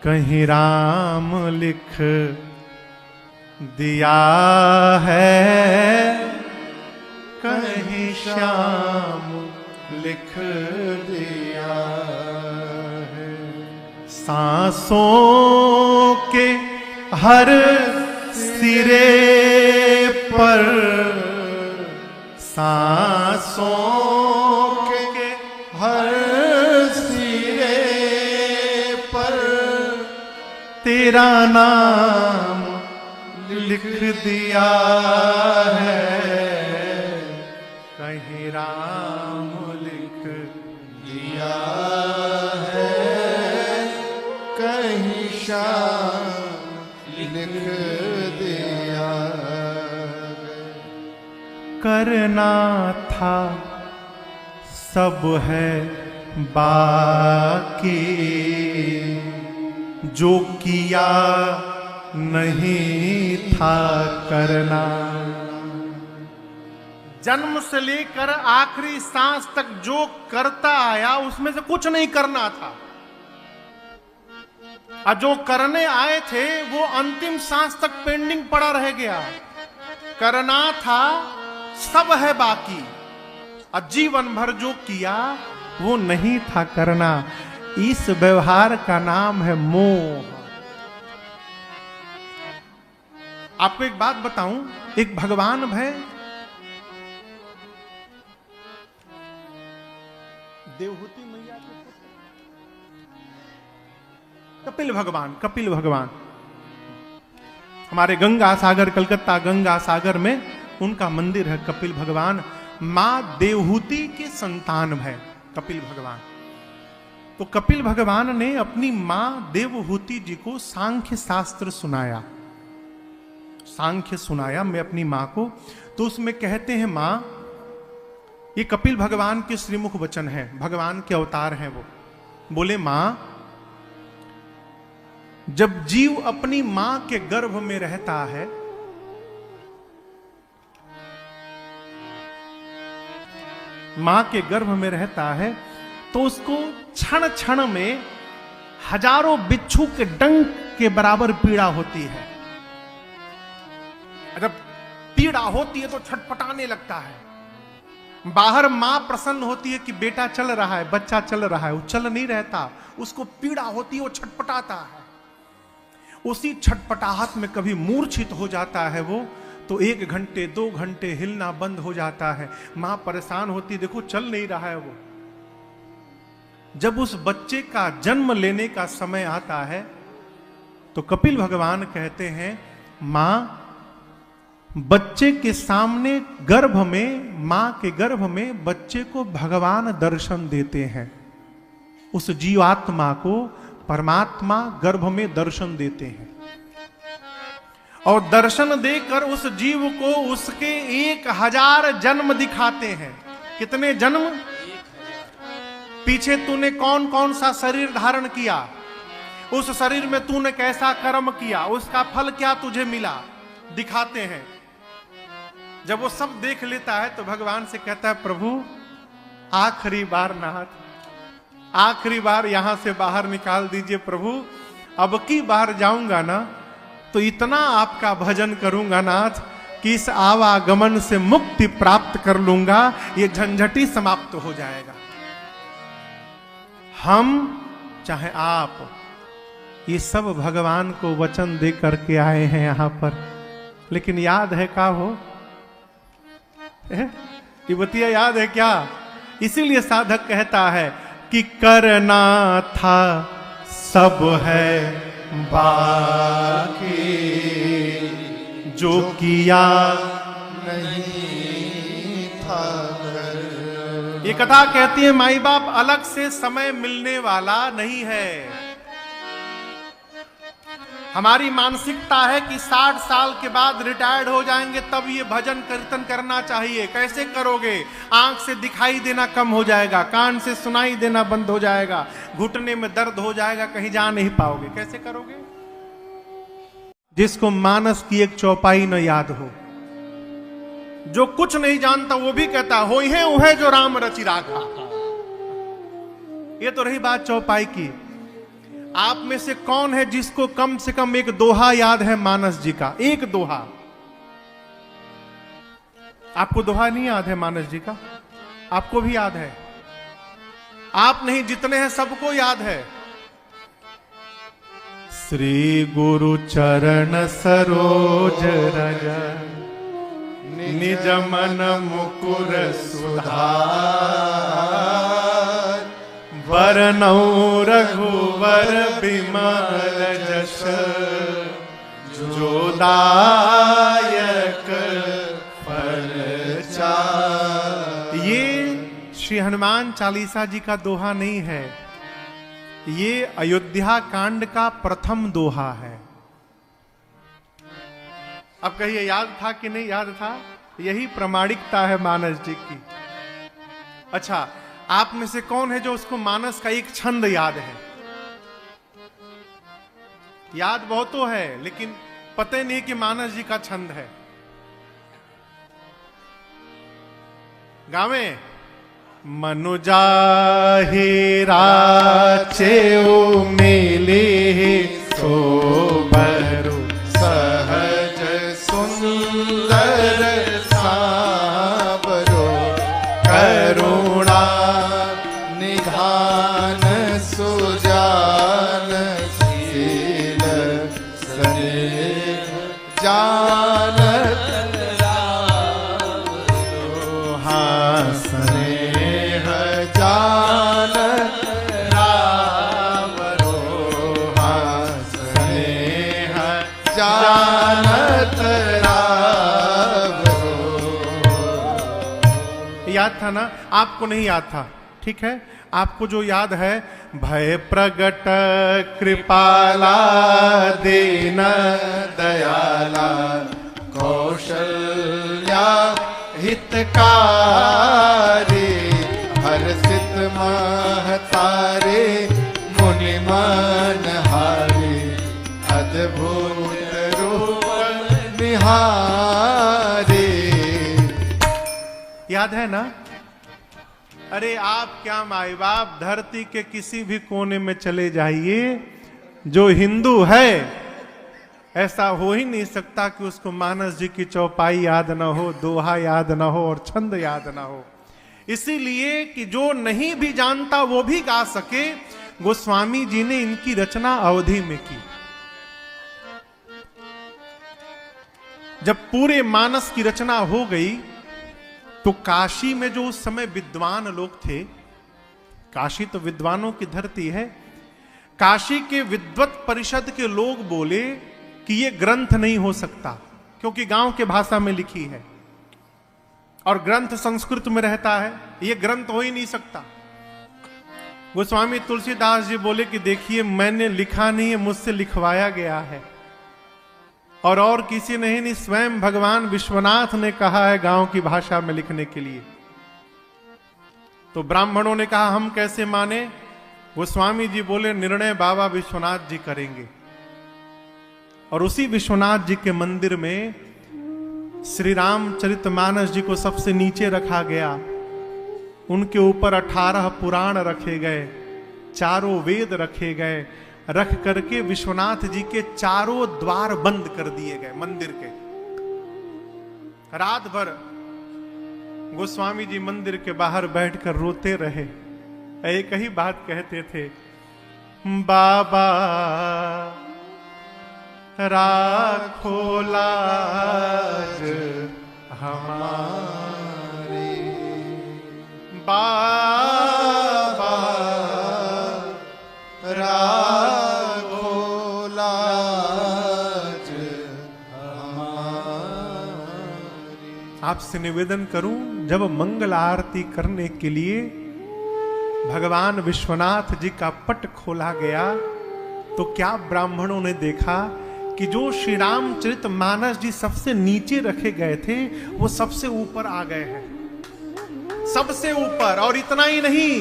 कहीं राम लिख दिया है, कहीं श्याम लिख दिया है। सांसों के हर सिरे पर, सांसों के हर सिरे पर तेरा नाम लिख दिया है, कहीं राम लिख दिया है, कहीं श्याम लिख दिया। करना था सब है बाकी, जो किया नहीं था करना। जन्म से लेकर आखिरी सांस तक जो करता आया उसमें से कुछ नहीं करना था, और जो करने आए थे वो अंतिम सांस तक पेंडिंग पड़ा रह गया। करना था सब है बाकी, और जीवन भर जो किया वो नहीं था करना। इस व्यवहार का नाम है मोह। आपको एक बात बताऊं, एक भगवान है देवहूति मैया के कपिल भगवान। कपिल भगवान हमारे गंगा सागर, कलकत्ता गंगा सागर में उनका मंदिर है कपिल भगवान। मां देवहूति के संतान है कपिल भगवान। तो कपिल भगवान ने अपनी मां देवहूति जी को सांख्य शास्त्र सुनाया, सांख्य सुनाया मैं अपनी मां को। तो उसमें कहते हैं मां, ये कपिल भगवान के श्रीमुख वचन है, भगवान के अवतार हैं वो। बोले मां, जब जीव अपनी मां के गर्भ में रहता है मां के गर्भ में रहता है तो उसको क्षण क्षण में हजारों बिच्छू के डंक के बराबर पीड़ा होती है। जब पीड़ा होती है तो छटपटाने लगता है। बाहर मां प्रसन्न होती है कि बेटा चल रहा है, बच्चा चल रहा है, वो चल नहीं रहता, उसको पीड़ा होती है, वो छटपटाता है। उसी छटपटाहट में कभी मूर्छित हो जाता है वो, तो 1 घंटे 2 घंटे हिलना बंद हो जाता है। मां परेशान होती, देखो चल नहीं रहा है वो। जब उस बच्चे का जन्म लेने का समय आता है तो कपिल भगवान कहते हैं मां, बच्चे के सामने गर्भ में, मां के गर्भ में बच्चे को भगवान दर्शन देते हैं। उस जीवात्मा को परमात्मा गर्भ में दर्शन देते हैं, और दर्शन देकर उस जीव को उसके 1000 जन्म दिखाते हैं। कितने जन्म? पीछे तूने कौन कौन सा शरीर धारण किया, उस शरीर में तूने कैसा कर्म किया, उसका फल क्या तुझे मिला, दिखाते हैं। जब वो सब देख लेता है तो भगवान से कहता है प्रभु आखिरी बार नाथ, आखिरी बार यहां से बाहर निकाल दीजिए प्रभु। अब की बार जाऊंगा ना तो इतना आपका भजन करूंगा नाथ कि इस आवागमन से मुक्ति प्राप्त कर लूंगा, ये झंझटी समाप्त हो जाएगा। हम चाहे आप, ये सब भगवान को वचन दे करके आए हैं यहां पर, लेकिन याद है क्या हो? ये बतिया याद है क्या? इसीलिए साधक कहता है कि करना था सब है बाकी, जो किया नहीं था। ये कथा कहती है माई बाप अलग से समय मिलने वाला नहीं है। हमारी मानसिकता है कि 60 साल के बाद रिटायर्ड हो जाएंगे तब ये भजन कीर्तन करना चाहिए। कैसे करोगे? आंख से दिखाई देना कम हो जाएगा, कान से सुनाई देना बंद हो जाएगा, घुटने में दर्द हो जाएगा, कहीं जा नहीं पाओगे। कैसे करोगे? जिसको मानस की एक चौपाई न याद हो, जो कुछ नहीं जानता वो भी कहता होई है वो है जो राम रचि राखा। ये तो रही बात चौपाई की। आप में से कौन है जिसको कम से कम एक दोहा याद है मानस जी का? एक दोहा। आपको दोहा नहीं याद है मानस जी का? आपको भी याद है? आप नहीं, जितने हैं सबको याद है। श्री गुरु चरण सरोज रज निज मन मुकुर सुधार, बरनौ रघुवर बिमल जस जो दायक फल चार। ये श्री हनुमान चालीसा जी का दोहा नहीं है, ये अयोध्या कांड का प्रथम दोहा है। अब कहिए याद था कि नहीं याद था? यही प्रमाणिकता है मानस जी की। अच्छा, आप में से कौन है जो उसको मानस का एक छंद याद है? याद बहुत तो है, लेकिन पता नहीं कि मानस जी का छंद है। गावे मनुजाहि राचेउ मिले सोबरु सहज सुंदर साबरो, करुणा निधान सुजान शील स्नेह जानत स्नेह जानत राम रोहा, स्नेह जानत राम रोहा। याद था ना? आपको नहीं याद था, ठीक है। आपको जो याद है, भय प्रगट कृपाला दीन दयाला, कौशल्या हितकारी, हर्षित महतारे मुनि मन हारे, अद्भुत रूप निहारे। याद है ना? अरे आप क्या माई बाप, धरती के किसी भी कोने में चले जाइए, जो हिंदू है ऐसा हो ही नहीं सकता कि उसको मानस जी की चौपाई याद ना हो, दोहा याद ना हो और छंद याद ना हो। इसीलिए कि जो नहीं भी जानता वो भी गा सके, गोस्वामी जी ने इनकी रचना अवधि में की। जब पूरे मानस की रचना हो गई तो काशी में जो उस समय विद्वान लोग थे, काशी तो विद्वानों की धरती है, काशी के विद्वत परिषद के लोग बोले कि ये ग्रंथ नहीं हो सकता, क्योंकि गांव के भाषा में लिखी है और ग्रंथ संस्कृत में रहता है, ये ग्रंथ हो ही नहीं सकता। गोस्वामी तुलसीदास जी बोले कि देखिए, मैंने लिखा नहीं है, मुझसे लिखवाया गया है, और किसी ने नहीं, स्वयं भगवान विश्वनाथ ने कहा है गांव की भाषा में लिखने के लिए। तो ब्राह्मणों ने कहा हम कैसे माने? गोस्वामी जी बोले निर्णय बाबा विश्वनाथ जी करेंगे। और उसी विश्वनाथ जी के मंदिर में श्री रामचरितमानस जी को सबसे नीचे रखा गया, उनके ऊपर 18 पुराण रखे गए, चारों वेद रखे गए, रख करके विश्वनाथ जी के चारों द्वार बंद कर दिए गए मंदिर के। रात भर गोस्वामी जी मंदिर के बाहर बैठकर रोते रहे, एक ही बात कहते थे, बाबा राखो लाज हमारी, बाबा राखो लाज हमारी। आपसे निवेदन करूं, जब मंगल आरती करने के लिए भगवान विश्वनाथ जी का पट खोला गया तो क्या ब्राह्मणों ने देखा कि जो श्री रामचरितमानस जी सबसे नीचे रखे गए थे वो सबसे ऊपर आ गए हैं, सबसे ऊपर। और इतना ही नहीं,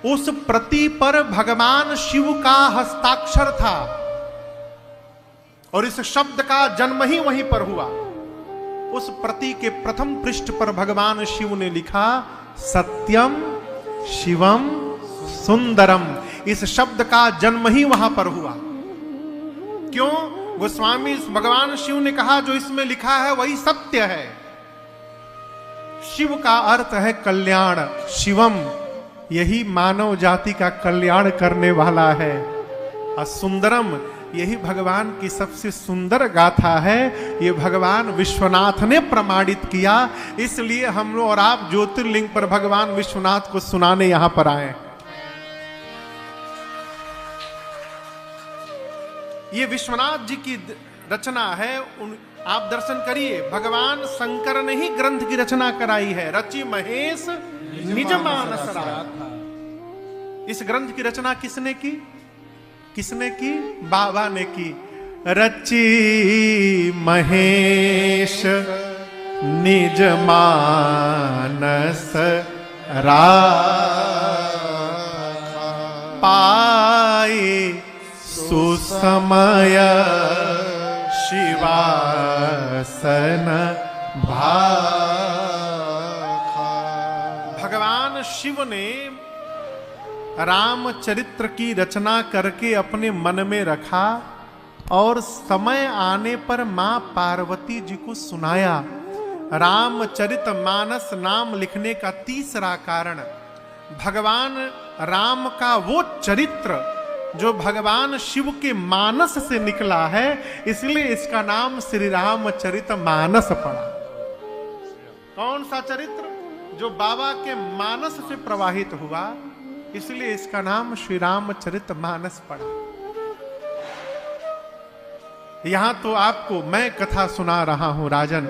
उस प्रति पर भगवान शिव का हस्ताक्षर था और इस शब्द का जन्म ही वहीं पर हुआ। उस प्रति के प्रथम पृष्ठ पर भगवान शिव ने लिखा, सत्यम शिवम सुंदरम, इस शब्द का जन्म ही वहां पर हुआ। क्यों? गोस्वामी भगवान शिव ने कहा जो इसमें लिखा है वही सत्य है। शिव का अर्थ है कल्याण, शिवम, यही मानव जाति का कल्याण करने वाला है। और सुंदरम, यही भगवान की सबसे सुंदर गाथा है। ये भगवान विश्वनाथ ने प्रमाणित किया, इसलिए हम लोग और आप ज्योतिर्लिंग पर भगवान विश्वनाथ को सुनाने यहां पर आए। ये विश्वनाथ जी की रचना है। आप दर्शन करिए, भगवान शंकर ने ही ग्रंथ की रचना कराई है। रचि महेश निज मानस राखा। इस ग्रंथ की रचना किसने की? किसने की? बाबा ने की। रचि महेश निज मानस राखा, पाए सुसमय शिवासन भाखा। भगवान शिव ने रामचरित्र की रचना करके अपने मन में रखा और समय आने पर मां पार्वती जी को सुनाया। रामचरित मानस नाम लिखने का तीसरा कारण, भगवान राम का वो चरित्र जो भगवान शिव के मानस से निकला है, इसलिए इसका नाम श्री रामचरित मानस पड़ा। कौन सा चरित्र? जो बाबा के मानस से प्रवाहित हुआ, इसलिए इसका नाम श्री रामचरित मानस पड़ा। यहां तो आपको मैं कथा सुना रहा हूं राजन,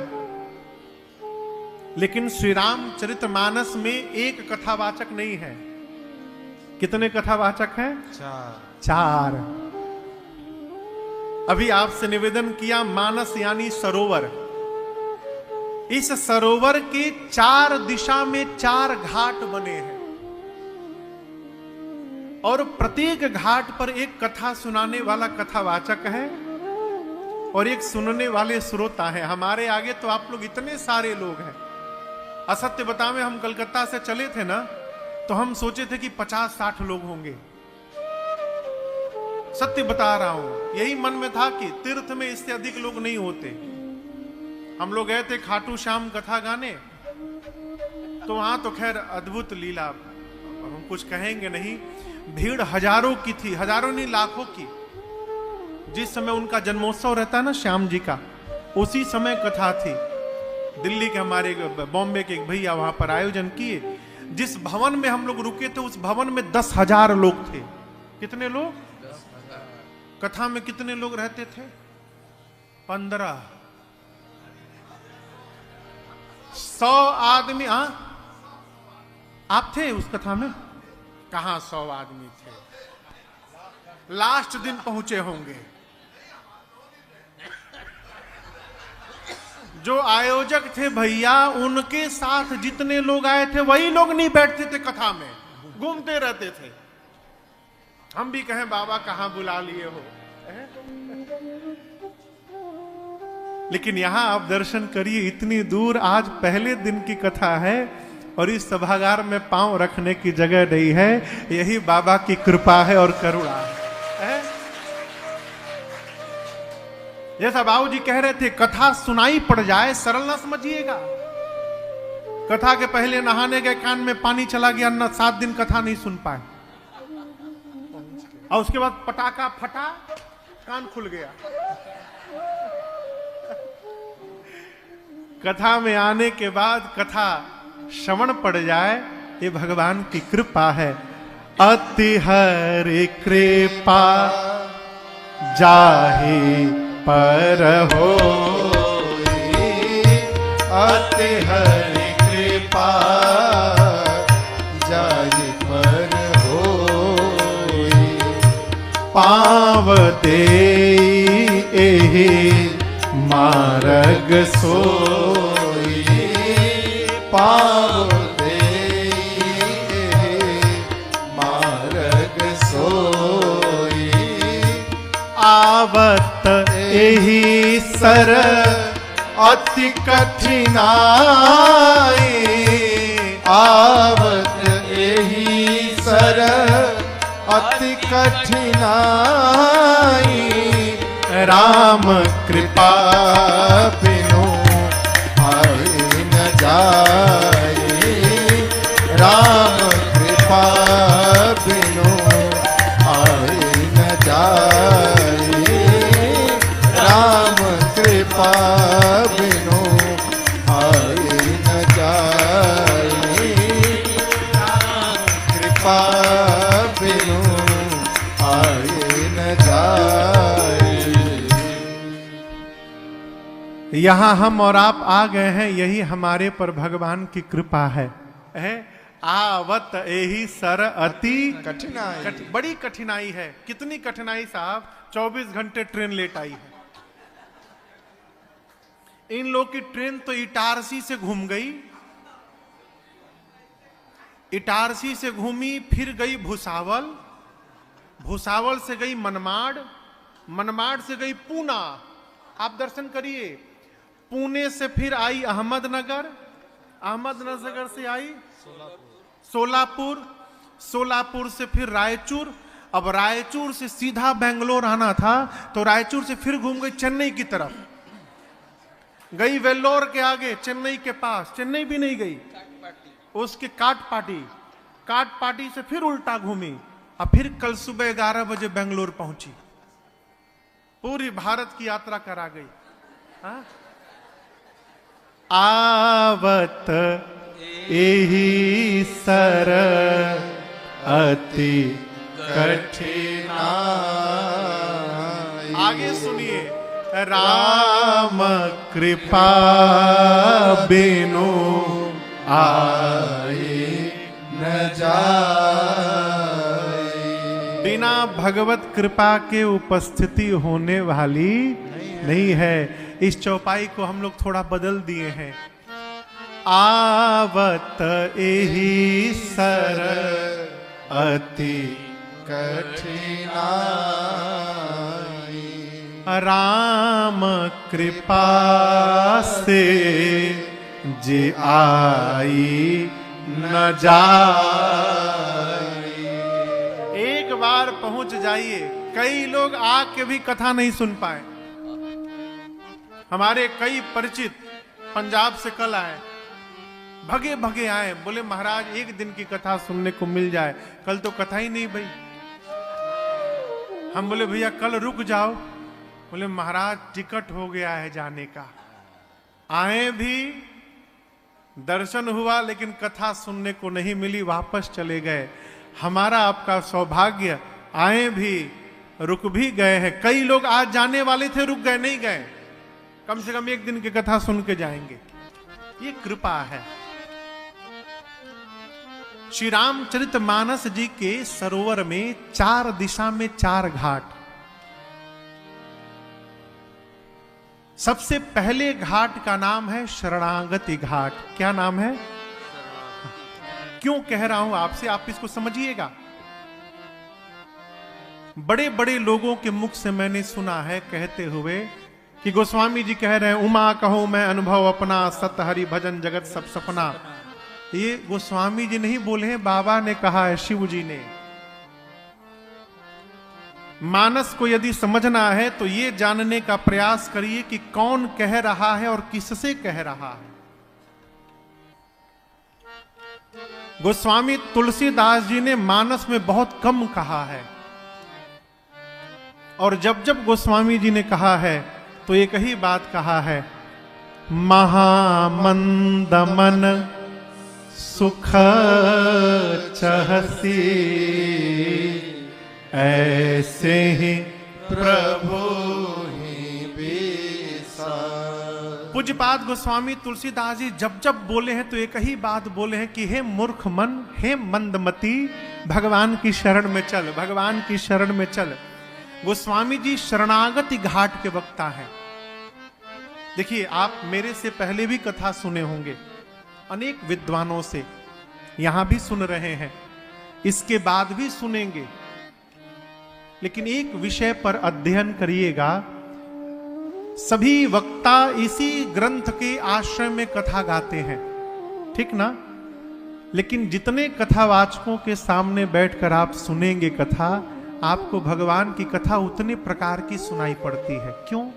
लेकिन श्री रामचरित मानस में एक कथावाचक नहीं है। कितने कथावाचक हैं? चार। अभी आपसे निवेदन किया, मानस यानी सरोवर। इस सरोवर के चार दिशा में चार घाट बने हैं और प्रत्येक घाट पर एक कथा सुनाने वाला कथावाचक है और एक सुनने वाले श्रोता है। हमारे आगे तो आप लोग इतने सारे लोग हैं। असत्य बतावे, हम कलकत्ता से चले थे ना, तो हम सोचे थे कि 50-60 लोग होंगे। सत्य बता रहा हूं, यही मन में था कि तीर्थ में इससे अधिक लोग नहीं होते। हम लोग गए थे खाटू श्याम कथा गाने, तो वहां तो खैर अद्भुत लीला, हम कुछ कहेंगे नहीं। भीड़ हजारों की थी, हजारों नहीं लाखों की। जिस समय उनका जन्मोत्सव रहता है ना श्याम जी का, उसी समय कथा थी। दिल्ली के हमारे बॉम्बे के एक भैया वहां पर आयोजन किए। जिस भवन में हम लोग रुके थे, उस भवन में 10,000 लोग थे। कितने लोग? कथा में कितने लोग रहते थे? 15। 100 आदमी। हाँ, आप थे उस कथा में? कहां 100 आदमी थे? लास्ट दिन पहुंचे होंगे। जो आयोजक थे भैया, उनके साथ जितने लोग आए थे वही लोग नहीं बैठते थे कथा में, घूमते रहते थे। हम भी कहें बाबा कहां बुला लिए हो। लेकिन यहां आप दर्शन करिए, इतनी दूर आज पहले दिन की कथा है और इस सभागार में पांव रखने की जगह नहीं है। यही बाबा की कृपा है और करुणा है। जैसा बाबू जी कह रहे थे, कथा सुनाई पड़ जाए, सरल ना समझिएगा। कथा के पहले नहाने गए, कान में पानी चला गया, न 7 दिन कथा नहीं सुन पाए। और उसके बाद पटाखा फटा, कान खुल गया। कथा में आने के बाद कथा श्रवण पड़ जाए, ये भगवान की कृपा है। अति हरि कृपा जाहि पर हो, अति हरि कृपा जाहि पर हो, पाव देई एहि मार्ग सोई, पाव देई एहि मार्ग सोई, आवत एहि सर अति कठिनाई, आवत एहि सर अति कठिनाई, राम कृपा बिनु आए न जाए, राम कृपा बिनु आए न जाए, राम कृपा बिनु आए न जाए, राम कृपा बिनु आए न जाए। यहां हम और आप आ गए हैं, यही हमारे पर भगवान की कृपा है। आवत एही सर अति कठिनाई, बड़ी कठिनाई है। कितनी कठिनाई साहब? 24 घंटे ट्रेन लेट आई है। इन लोग की ट्रेन तो इटारसी से घूम गई, इटारसी से घूमी, फिर गई भुसावल, भुसावल से गई मनमाड़, मनमाड़ से गई पूना। आप दर्शन करिए। पुणे से फिर आई अहमदनगर, अहमदनगर से आई सोलापुर, सोलापुर से फिर रायचूर। अब रायचूर से सीधा बेंगलोर आना था, तो रायचूर से फिर घूम गई चेन्नई की तरफ, गई वेल्लोर के आगे चेन्नई के पास, चेन्नई भी नहीं गई, उसके काटपाटी, काटपाटी से फिर उल्टा घूमी, और फिर कल सुबह 11 बजे बेंगलोर पहुंची। पूरी भारत की यात्रा करा गई। हाँ? आवत एही सर अति कठिनाई, आगे सुनिए, राम कृपा बिनु आए न जाए। बिना भगवत कृपा के उपस्थिति होने वाली नहीं है। इस चौपाई को हम लोग थोड़ा बदल दिए हैं। आवत एही सर अति कठिनाई, राम कृपा से जे आई न जाए। एक बार पहुंच जाइए। कई लोग आके भी कथा नहीं सुन पाए। हमारे कई परिचित पंजाब से कल आए, भगे भगे आए, बोले महाराज एक दिन की कथा सुनने को मिल जाए। कल तो कथा ही नहीं भाई। हम बोले भैया कल रुक जाओ। बोले महाराज टिकट हो गया है जाने का। आए भी, दर्शन हुआ, लेकिन कथा सुनने को नहीं मिली, वापस चले गए। हमारा आपका सौभाग्य, आए भी, रुक भी गए हैं। कई लोग आज जाने वाले थे, रुक गए, नहीं गए। कम से कम एक दिन की कथा सुन के जाएंगे। ये कृपा है। श्री रामचरितमानस जी के सरोवर में 4 दिशा में 4 घाट। सबसे पहले घाट का नाम है शरणागति घाट। क्या नाम है? क्यों कह रहा हूं आपसे, आप इसको समझिएगा। बड़े बड़े लोगों के मुख से मैंने सुना है कहते हुए कि गोस्वामी जी कह रहे हैं, उमा कहो मैं अनुभव अपना, सत हरि भजन जगत सब सपना। ये गोस्वामी जी नहीं बोले हैं, बाबा ने कहा है, शिव जी ने। मानस को यदि समझना है तो ये जानने का प्रयास करिए कि कौन कह रहा है और किससे कह रहा है। गोस्वामी तुलसीदास जी ने मानस में बहुत कम कहा है, और जब जब गोस्वामी जी ने कहा है तो एक ही बात कहा है, महामंद मन सुख चहसी, ऐसे ही प्रभु ही बेसा। पूज्यपाद गोस्वामी तुलसीदास जी जब जब बोले हैं तो एक ही बात बोले हैं कि हे मूर्ख मन, हे मंदमती, भगवान की शरण में चल, भगवान की शरण में चल। गोस्वामी जी शरणागति घाट के वक्ता हैं। देखिए, आप मेरे से पहले भी कथा सुने होंगे, अनेक विद्वानों से, यहां भी सुन रहे हैं, इसके बाद भी सुनेंगे। लेकिन एक विषय पर अध्ययन करिएगा, सभी वक्ता इसी ग्रंथ के आश्रय में कथा गाते हैं, ठीक ना? लेकिन जितने कथावाचकों के सामने बैठकर आप सुनेंगे कथा, आपको भगवान की कथा उतने प्रकार की सुनाई पड़ती है। क्यों?